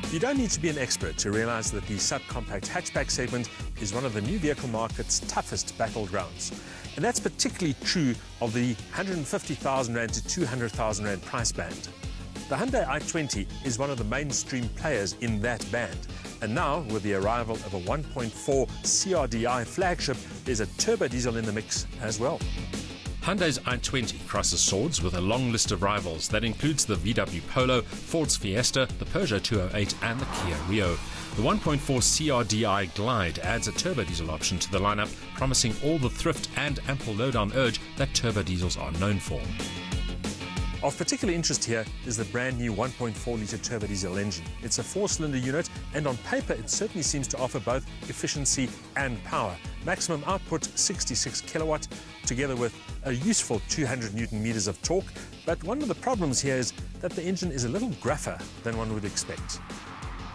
You don't need to be an expert to realize that the subcompact hatchback segment is one of the new vehicle market's toughest battlegrounds. And that's particularly true of the 150,000 Rand to 200,000 Rand price band. The Hyundai i20 is one of the mainstream players in that band. And now, with the arrival of a 1.4 CRDi flagship, there's a turbo diesel in the mix as well. Hyundai's i20 crosses swords with a long list of rivals that includes the VW Polo, Ford's Fiesta, the Peugeot 208 and the Kia Rio. The 1.4 CRDi Glide adds a turbo diesel option to the lineup, promising all the thrift and ample lowdown urge that turbo diesels are known for. Of particular interest here is the brand new 1.4-litre turbo diesel engine. It's a 4-cylinder unit, and on paper it certainly seems to offer both efficiency and power. Maximum output 66 kilowatt, together with a useful 200 newton meters of torque. But one of the problems here is that the engine is a little gruffer than one would expect.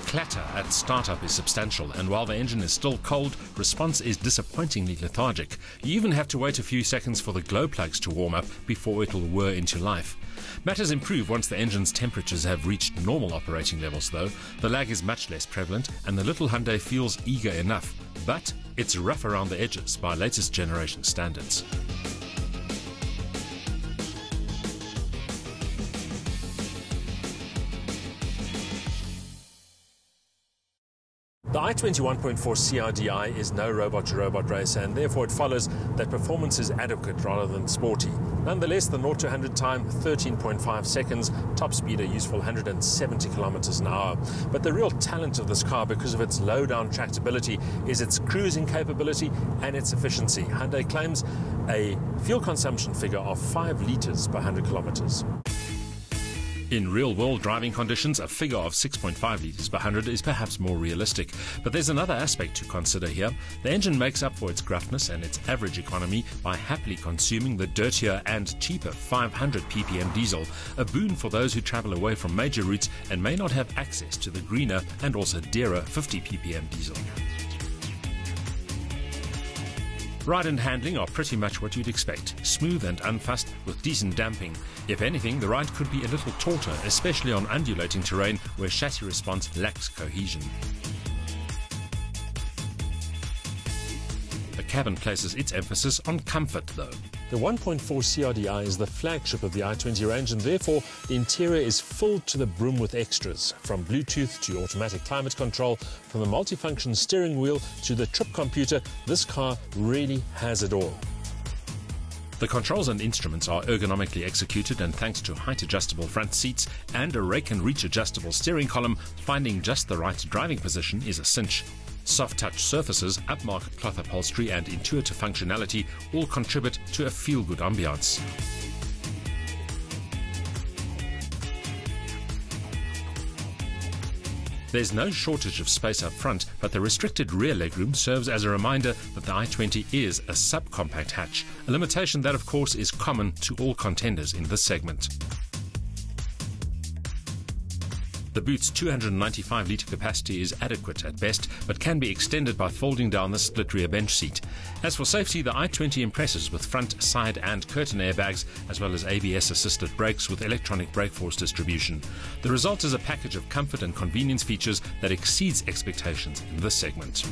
Clatter at startup is substantial, and while the engine is still cold, response is disappointingly lethargic. You even have to wait a few seconds for the glow plugs to warm up before it'll whir into life. Matters improve once the engine's temperatures have reached normal operating levels though. The lag is much less prevalent and the little Hyundai feels eager enough, but it's rough around the edges by latest generation standards. The i20 1.4 CRDi is no robot-to-robot racer, and therefore it follows that performance is adequate rather than sporty. Nonetheless, the 0 to 100 time, 13.5 seconds, top speed a useful 170 kilometers an hour. But the real talent of this car, because of its low-down tractability, is its cruising capability and its efficiency. Hyundai claims a fuel consumption figure of 5 litres per 100 kilometers. In real-world driving conditions, a figure of 6.5 litres per 100 is perhaps more realistic. But there's another aspect to consider here. The engine makes up for its gruffness and its average economy by happily consuming the dirtier and cheaper 500 ppm diesel, a boon for those who travel away from major routes and may not have access to the greener and also dearer 50 ppm diesel. Ride and handling are pretty much what you'd expect, smooth and unfussed with decent damping. If anything, the ride could be a little tauter, especially on undulating terrain where chassis response lacks cohesion. The cabin places its emphasis on comfort though. The 1.4 CRDi is the flagship of the i20 range, and therefore the interior is filled to the brim with extras, from Bluetooth to automatic climate control, from the multifunction steering wheel to the trip computer. This car really has it all. The controls and instruments are ergonomically executed, and thanks to height-adjustable front seats and a rake-and-reach adjustable steering column, finding just the right driving position is a cinch. Soft-touch surfaces, upmarket cloth upholstery and intuitive functionality all contribute to a feel-good ambiance. There's no shortage of space up front, but the restricted rear legroom serves as a reminder that the i20 is a subcompact hatch, a limitation that of course is common to all contenders in this segment. The boot's 295-litre capacity is adequate at best, but can be extended by folding down the split rear bench seat. As for safety, the i20 impresses with front, side and curtain airbags, as well as ABS-assisted brakes with electronic brake force distribution. The result is a package of comfort and convenience features that exceeds expectations in this segment.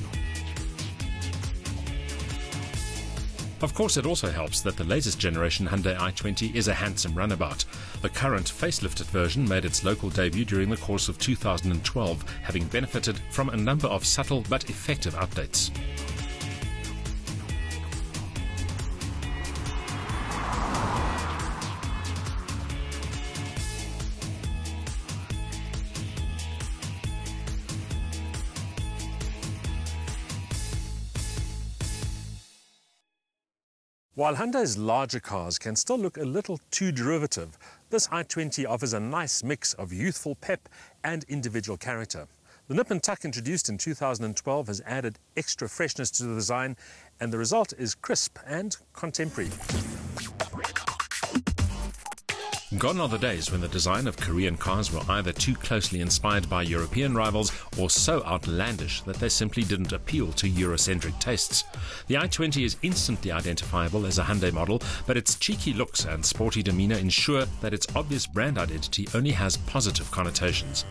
Of course, it also helps that the latest generation Hyundai i20 is a handsome runabout. The current facelifted version made its local debut during the course of 2012, having benefited from a number of subtle but effective updates. While Hyundai's larger cars can still look a little too derivative, this i20 offers a nice mix of youthful pep and individual character. The nip and tuck introduced in 2012 has added extra freshness to the design, and the result is crisp and contemporary. Gone are the days when the design of Korean cars were either too closely inspired by European rivals or so outlandish that they simply didn't appeal to Eurocentric tastes. The i20 is instantly identifiable as a Hyundai model, but its cheeky looks and sporty demeanor ensure that its obvious brand identity only has positive connotations.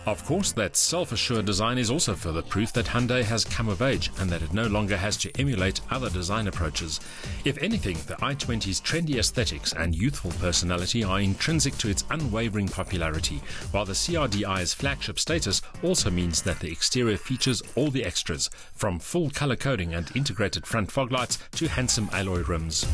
Of course, that self-assured design is also further proof that Hyundai has come of age and that it no longer has to emulate other design approaches. If anything, the i20's trendy aesthetics and youthful personality are intrinsic to its unwavering popularity, while the CRDi's flagship status also means that the exterior features all the extras, from full color coding and integrated front fog lights to handsome alloy rims.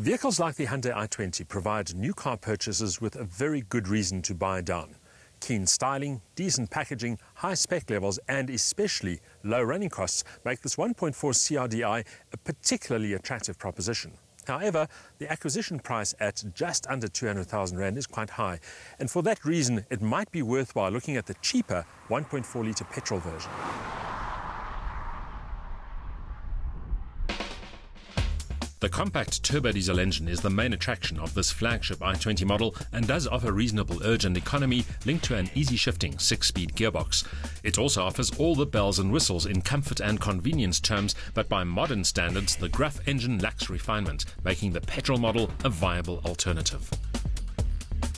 Vehicles like the Hyundai i20 provide new car purchasers with a very good reason to buy down. Keen styling, decent packaging, high spec levels and especially low running costs make this 1.4 CRDi a particularly attractive proposition. However, the acquisition price at just under 200,000 Rand is quite high, and for that reason it might be worthwhile looking at the cheaper 1.4 litre petrol version. The compact turbo-diesel engine is the main attraction of this flagship i20 model and does offer reasonable urge and economy linked to an easy-shifting 6-speed gearbox. It also offers all the bells and whistles in comfort and convenience terms, but by modern standards, the gruff engine lacks refinement, making the petrol model a viable alternative.